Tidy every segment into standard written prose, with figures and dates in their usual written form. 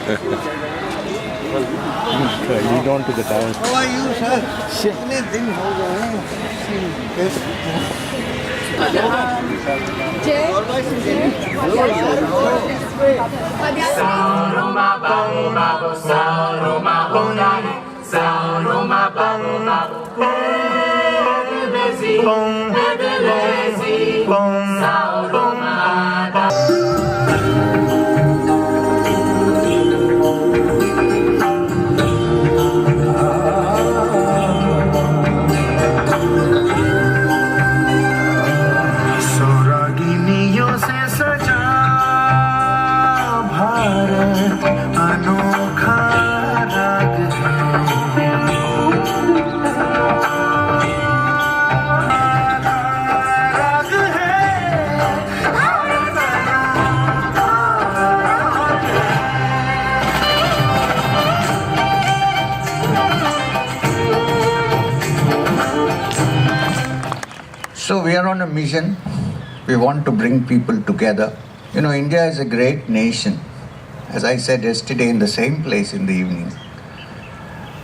Lead on to the town. How are you, sir? Anything? How are सोरागिनियों से सजा भारत अनोखा राग So we are on a mission. We want to bring people together. You know, India is a great nation. As I said yesterday in the same place in the evening,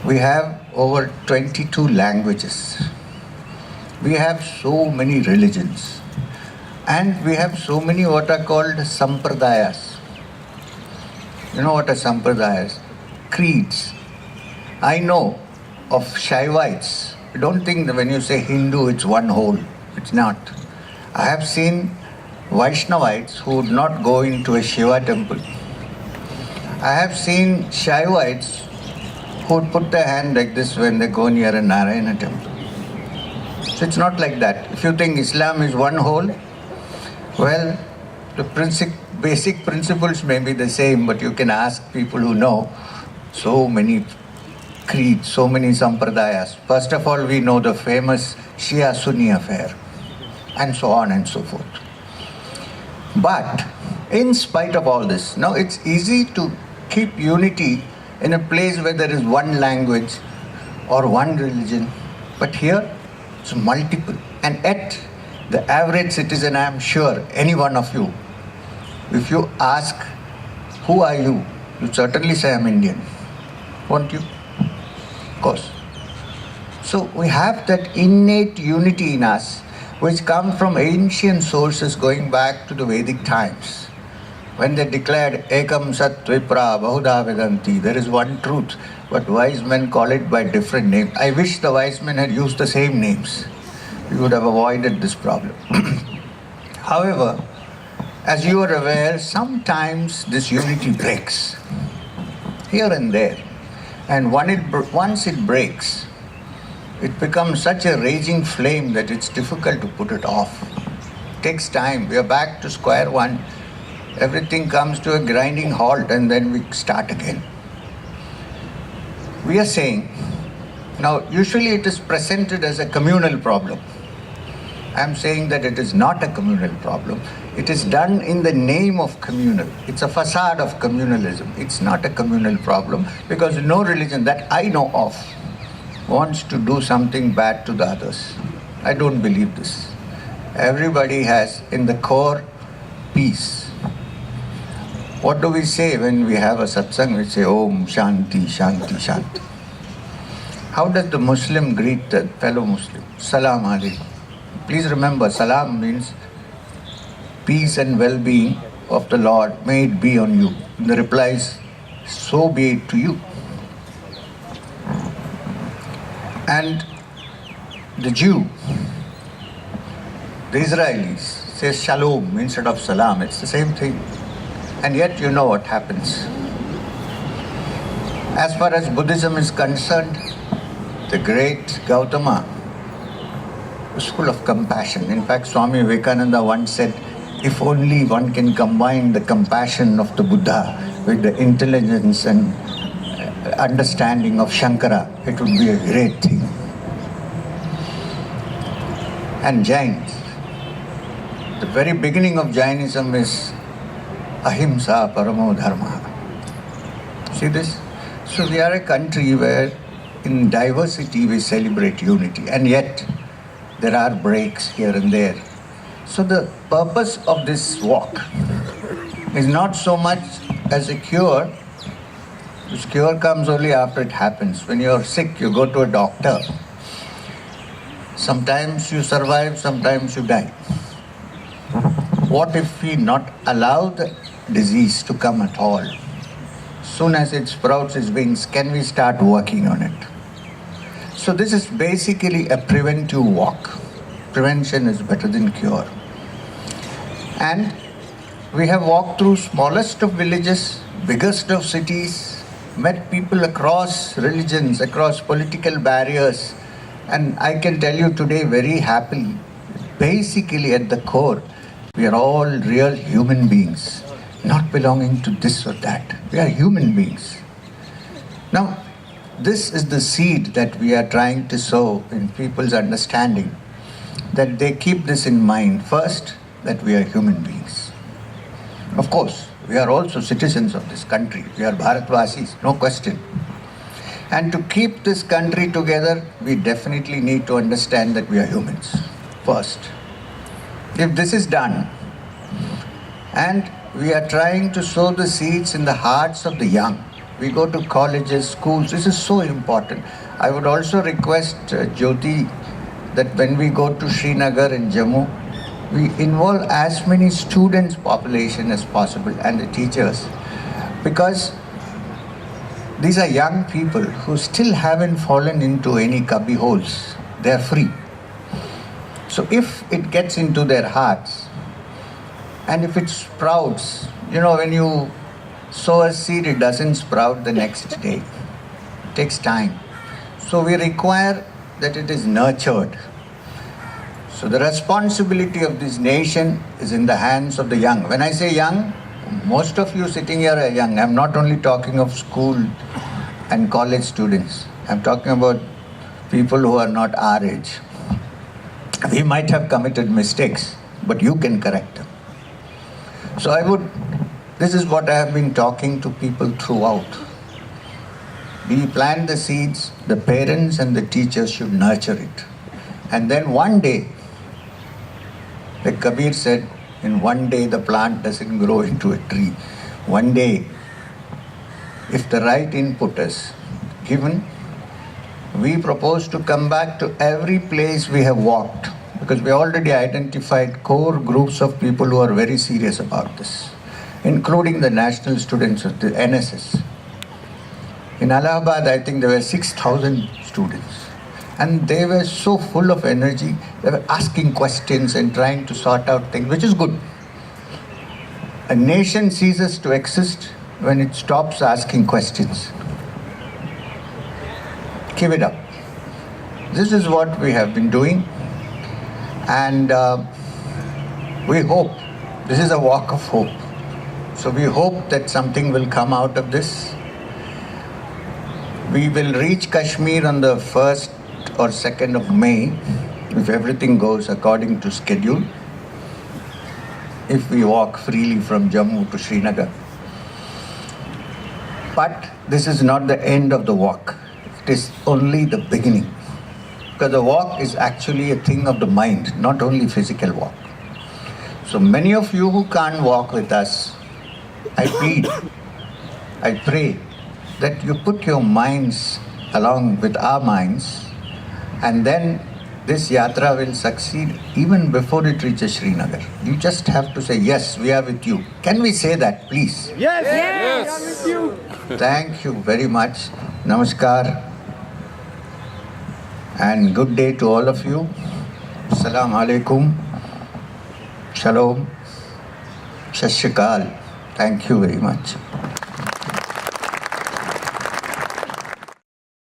we have over 22 languages. We have so many religions. And we have so many what are called sampradayas. You know what are sampradayas? Creeds. I know of Shaivites. Don't think that when you say Hindu, it's one whole. It's not. I have seen Vaishnavites who would not go into a Shiva temple. I have seen Shaivites who would put their hand like this when they go near a Narayana temple. So it's not like that. If you think Islam is one whole, well, the basic principles may be the same, but you can ask people who know so many creeds, so many sampradayas. First of all, we know the famous Shia-Sunni affair, and so on and so forth. But in spite of all this, now it's easy to keep unity in a place where there is one language or one religion, but here it's multiple. And yet, the average citizen, I am sure, any one of you, if you ask, who are you? You certainly say, I'm Indian. Won't you? Of course. So we have that innate unity in us, which comes from ancient sources going back to the Vedic times. When they declared Ekam Sat Vipra Bahuda Vedanti, there is one truth, but wise men call it by different names. I wish the wise men had used the same names. We would have avoided this problem. However, as you are aware, sometimes this unity breaks, here and there. And once it breaks, it becomes such a raging flame that it's difficult to put it off. It takes time. We are back to square one. Everything comes to a grinding halt and then we start again. We are saying, now usually it is presented as a communal problem. I am saying that it is not a communal problem. It is done in the name of communal. It's a facade of communalism. It's not a communal problem because no religion that I know of wants to do something bad to the others. I don't believe this. Everybody has in the core peace. What do we say when we have a satsang? We say, Om Shanti, Shanti, Shanti. How does the Muslim greet the fellow Muslim? Salam Alaikum. Please remember, salam means peace and well-being of the Lord, may it be on you. And the reply is, so be it to you. And the Jew, the Israelis, says shalom instead of salam. It's the same thing. And yet you know what happens. As far as Buddhism is concerned, the great Gautama was full of compassion. In fact, Swami Vivekananda once said, if only one can combine the compassion of the Buddha with the intelligence and understanding of Shankara, it would be a great thing. And Jains, the very beginning of Jainism is Ahimsa Paramo Dharma. See this? So we are a country where in diversity we celebrate unity, and yet there are breaks here and there. So the purpose of this walk is not so much as a cure This cure comes only after it happens. When you're sick, you go to a doctor. Sometimes you survive, sometimes you die. What if we not allow the disease to come at all? Soon as it sprouts its wings, can we start working on it? So this is basically a preventive walk. Prevention is better than cure. And we have walked through smallest of villages, biggest of cities, met people across religions, across political barriers. And I can tell you today very happily, basically at the core, we are all real human beings, not belonging to this or that. We are human beings. Now, this is the seed that we are trying to sow in people's understanding, that they keep this in mind. First, that we are human beings. Of course, we are also citizens of this country. We are Bharatvasis, no question. And to keep this country together, we definitely need to understand that we are humans first. If this is done, and we are trying to sow the seeds in the hearts of the young, we go to colleges, schools, this is so important. I would also request Jyoti that when we go to Srinagar and Jammu, we involve as many students population as possible and the teachers, because these are young people who still haven't fallen into any cubby holes. They are free. So if it gets into their hearts, and if it sprouts, when you sow a seed, it doesn't sprout the next day. It takes time. So we require that it is nurtured. So the responsibility of this nation is in the hands of the young. When I say young, most of you sitting here are young. I'm not only talking of school and college students. I'm talking about people who are not our age. We might have committed mistakes, but you can correct them. So this is what I have been talking to people throughout. We plant the seeds, the parents and the teachers should nurture it. And then one day, like Kabir said, in one day the plant doesn't grow into a tree. One day, if the right input is given, we propose to come back to every place we have walked, because we already identified core groups of people who are very serious about this, including the national students of the NSS. In Allahabad, I think there were 6,000 students. And they were so full of energy, they were asking questions and trying to sort out things, which is good. A nation ceases to exist when it stops asking questions. Keep it up. This is what we have been doing. And we hope, this is a walk of hope. So we hope that something will come out of this. We will reach Kashmir on the 1st or 2nd of May, if everything goes according to schedule, if we walk freely from Jammu to Srinagar. But this is not the end of the walk. It is only the beginning. Because the walk is actually a thing of the mind, not only physical walk. So many of you who can't walk with us, I plead, I pray that you put your minds along with our minds, and then this yatra will succeed even before it reaches Srinagar. You just have to say, yes, we are with you. Can we say that, please? Yes! Yes. We are with you. Thank you very much. Namaskar. And good day to all of you. Assalamu alaikum. Shalom. Shat Shri Akal. Thank you very much.